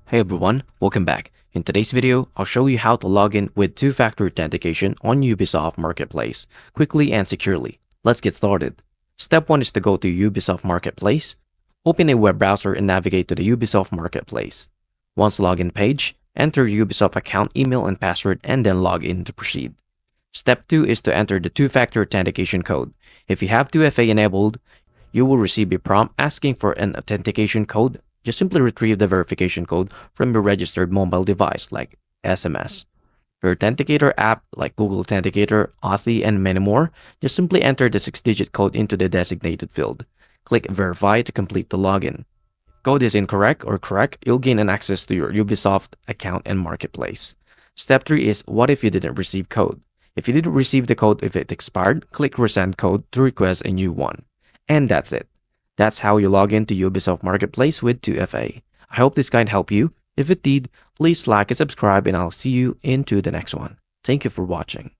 Hey everyone, welcome back. In today's video, I'll show you how to log in with two-factor authentication on Ubisoft Marketplace, quickly and securely. Let's get started. Step 1 is to go to Ubisoft Marketplace. Open a web browser and navigate to the Ubisoft Marketplace. Once login page, enter your Ubisoft account, email, and password, and then log in to proceed. Step 2 is to enter the two-factor authentication code. If you have 2FA enabled, you will receive a prompt asking for an authentication code. Just simply retrieve the verification code from your registered mobile device like SMS. Your Authenticator app like Google Authenticator, Authy, and many more, just simply enter the 6-digit code into the designated field. Click Verify to complete the login. If code is incorrect or correct, you'll gain an access to your Ubisoft account and marketplace. Step 3 is what if you didn't receive code? If you didn't receive the code if it expired, click Resend Code to request a new one. And that's it. That's how you log into Ubisoft Marketplace with 2FA. I hope this guide helped you. If it did, please like and subscribe and I'll see you into the next one. Thank you for watching.